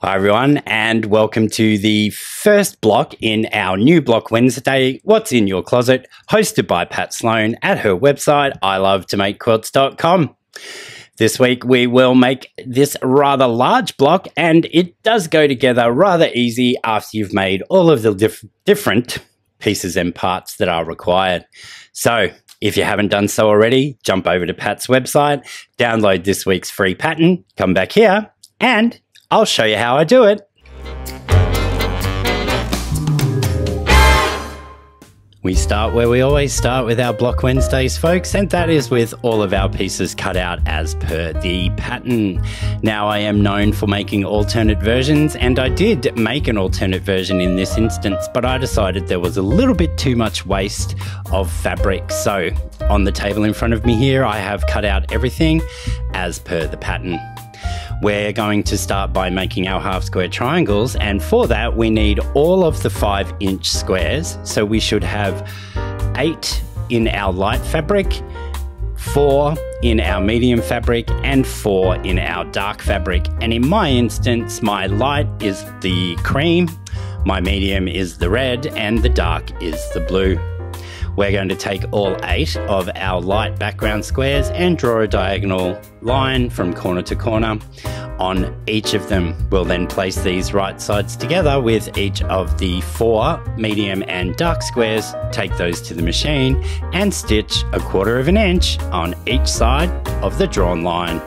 Hi everyone, and welcome to the first block in our new Block Wednesday, What's in Your Closet, hosted by Pat Sloan at her website, ilovetomakequilts.com. This week we will make this rather large block, and it does go together rather easy after you've made all of the different pieces and parts that are required. So if you haven't done so already, jump over to Pat's website, download this week's free pattern, come back here, and I'll show you how I do it. We start where we always start with our Block Wednesdays, folks, and that is with all of our pieces cut out as per the pattern. Now, I am known for making alternate versions, and I did make an alternate version in this instance, but I decided there was a little bit too much waste of fabric. So on the table in front of me here, I have cut out everything as per the pattern. We're going to start by making our half square triangles, and for that we need all of the 5-inch squares. So we should have 8 in our light fabric, 4 in our medium fabric, and 4 in our dark fabric. And in my instance, my light is the cream, my medium is the red, and the dark is the blue. We're going to take all 8 of our light background squares and draw a diagonal line from corner to corner on each of them. We'll then place these right sides together with each of the 4 medium and dark squares, take those to the machine and stitch 1/4 inch on each side of the drawn line.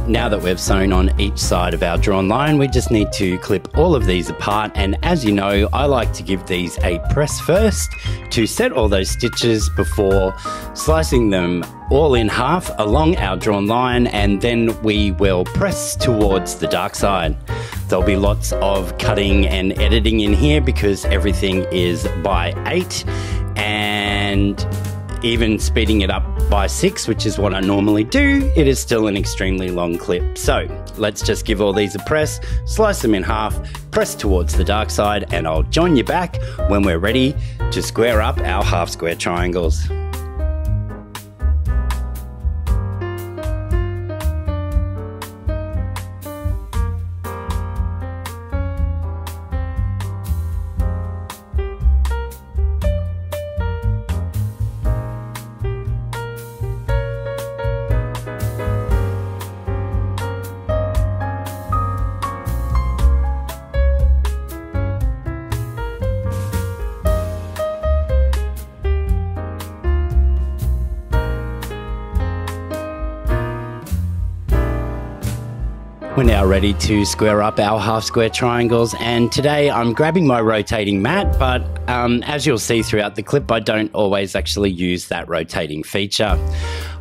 Now that we've sewn on each side of our drawn line, we just need to clip all of these apart, and as you know, I like to give these a press first to set all those stitches before slicing them all in half along our drawn line, and then we will press towards the dark side. There'll be lots of cutting and editing in here because everything is by 8, and even speeding it up by 6, which is what I normally do, it is still an extremely long clip. So let's just give all these a press, slice them in half, press towards the dark side, and I'll join you back when we're ready to square up our half square triangles. We're now ready to square up our half square triangles, and today I'm grabbing my rotating mat, but as you'll see throughout the clip, I don't always actually use that rotating feature.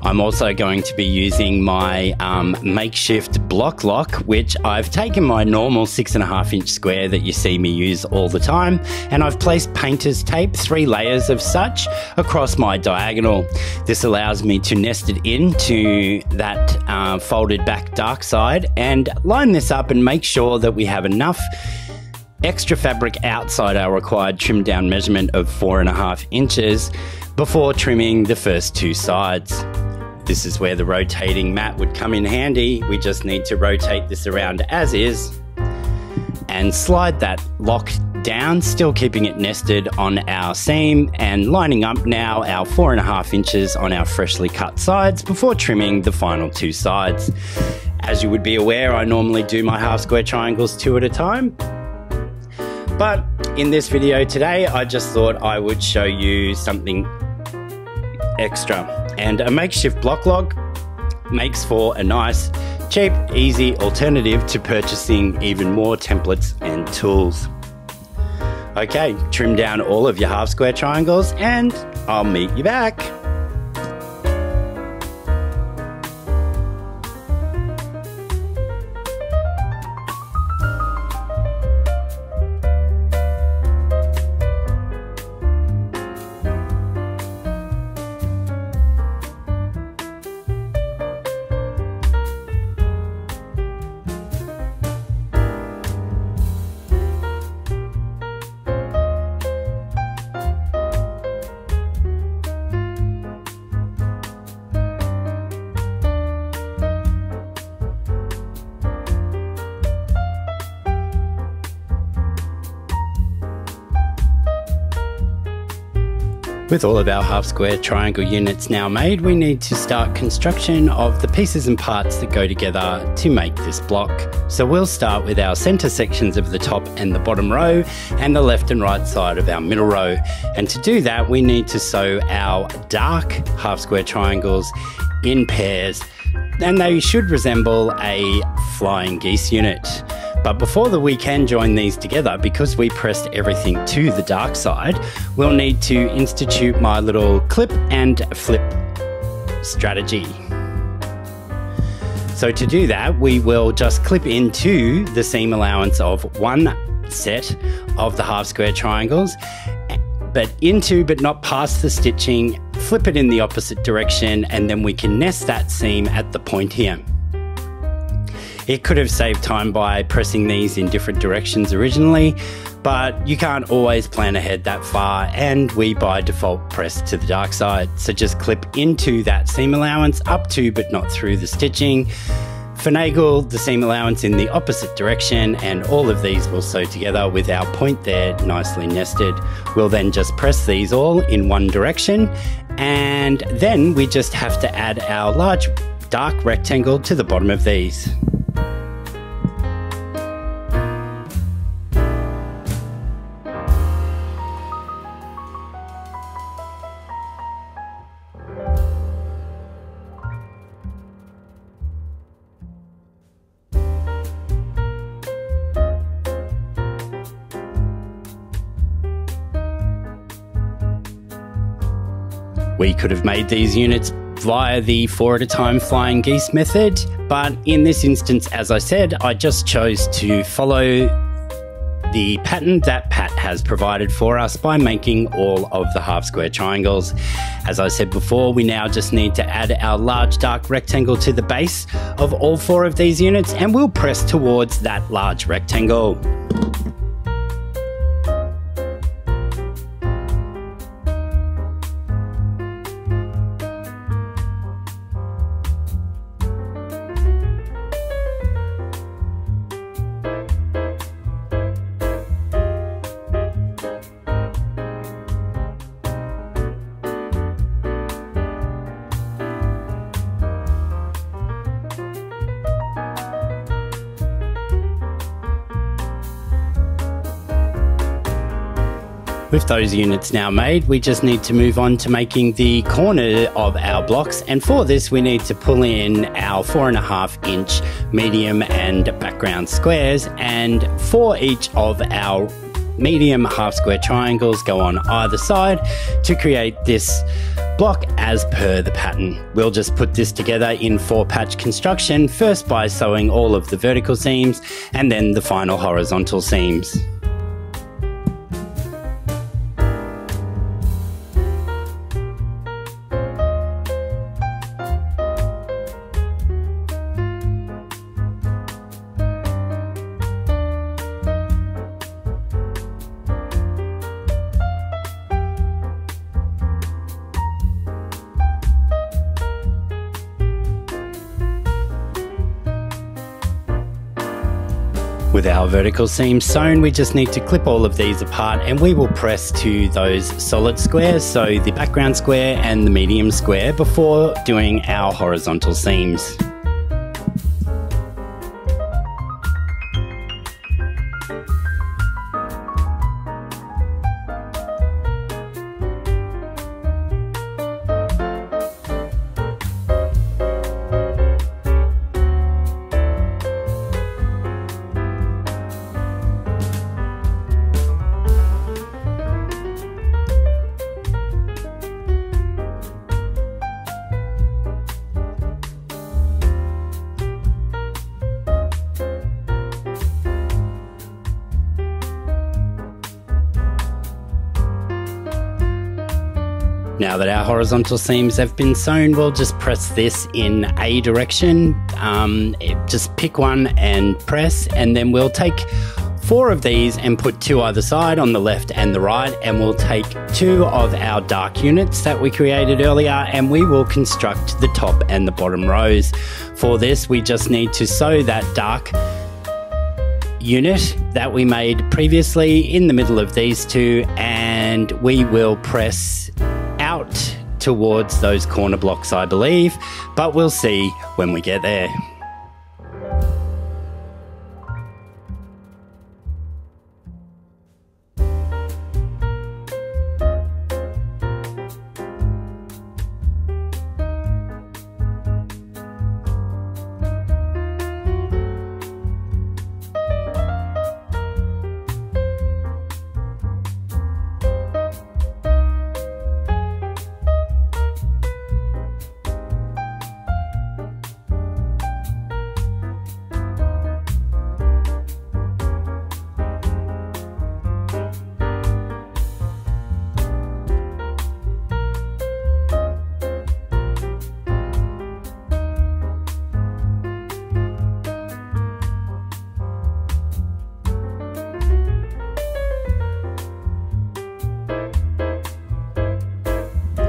I'm also going to be using my makeshift block lock, which I've taken my normal 6.5-inch square that you see me use all the time, and I've placed painter's tape, 3 layers of such, across my diagonal. This allows me to nest it into that folded back dark side and line this up and make sure that we have enough extra fabric outside our required trim down measurement of 4.5 inches before trimming the first 2 sides. This is where the rotating mat would come in handy. We just need to rotate this around as is and slide that lock down, still keeping it nested on our seam and lining up now our 4.5 inches on our freshly cut sides before trimming the final 2 sides. As you would be aware, I normally do my half square triangles 2 at a time. But in this video today, I just thought I would show you something extra. And a makeshift block log makes for a nice, cheap, easy alternative to purchasing even more templates and tools. Okay, trim down all of your half square triangles and I'll meet you back. With all of our half square triangle units now made, we need to start construction of the pieces and parts that go together to make this block. So we'll start with our center sections of the top and the bottom row and the left and right side of our middle row. And to do that, we need to sew our dark half square triangles in pairs, and they should resemble a flying geese unit. But before we can join these together, because we pressed everything to the dark side, we'll need to institute my little clip and flip strategy. So to do that, we will just clip into the seam allowance of one set of the half square triangles, but not past the stitching, flip it in the opposite direction, and then we can nest that seam at the point here. It could have saved time by pressing these in different directions originally, but you can't always plan ahead that far, and we by default press to the dark side. So just clip into that seam allowance up to but not through the stitching, finagle the seam allowance in the opposite direction, and all of these will sew together with our point there nicely nested. We'll then just press these all in one direction, and then we just have to add our large dark rectangle to the bottom of these. We could have made these units via the 4 at a time flying geese method, but in this instance, as I said, I just chose to follow the pattern that Pat has provided for us by making all of the half square triangles. As I said before, we now just need to add our large dark rectangle to the base of all 4 of these units, and we'll press towards that large rectangle. With those units now made, we just need to move on to making the corner of our blocks, and for this we need to pull in our 4.5 inch medium and background squares, and for each of our medium half square triangles go on either side to create this block as per the pattern. We'll just put this together in 4-patch construction, first by sewing all of the vertical seams and then the final horizontal seams. With our vertical seams sewn, we just need to clip all of these apart, and we will press to those solid squares, so the background square and the medium square, before doing our horizontal seams. Now that our horizontal seams have been sewn, we'll just press this in a direction. Just pick one and press, and then we'll take 4 of these and put 2 either side on the left and the right, and we'll take 2 of our dark units that we created earlier, and we will construct the top and the bottom rows. For this, we just need to sew that dark unit that we made previously in the middle of these 2, and we will press out towards those corner blocks, I believe, but we'll see when we get there.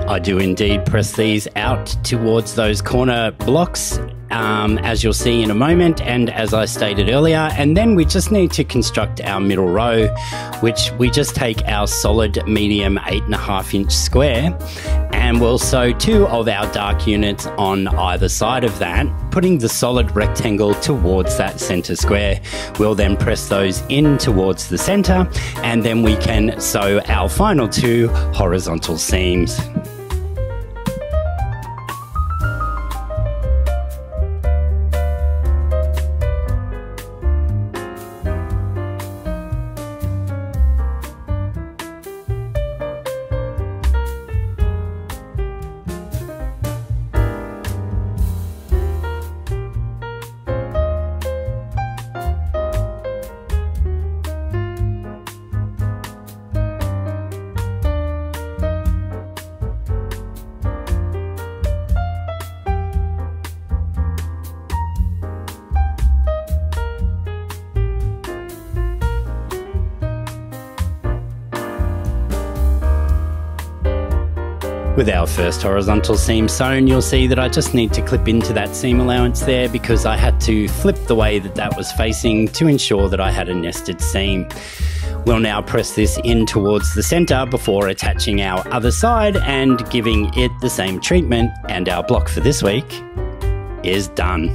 I do indeed press these out towards those corner blocks, as you'll see in a moment, and as I stated earlier, and then we just need to construct our middle row, which we just take our solid medium 8.5-inch square, and we'll sew 2 of our dark units on either side of that, putting the solid rectangle towards that center square. We'll then press those in towards the center, and then we can sew our final 2 horizontal seams. With our first horizontal seam sewn, you'll see that I just need to clip into that seam allowance there because I had to flip the way that that was facing to ensure that I had a nested seam. We'll now press this in towards the center before attaching our other side and giving it the same treatment, and our block for this week is done.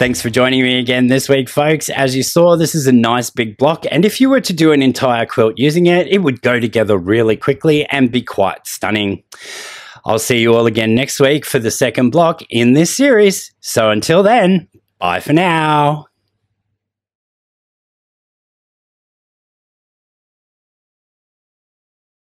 Thanks for joining me again this week, folks. As you saw, this is a nice big block, and if you were to do an entire quilt using it, it would go together really quickly and be quite stunning. I'll see you all again next week for the second block in this series. So until then, bye for now.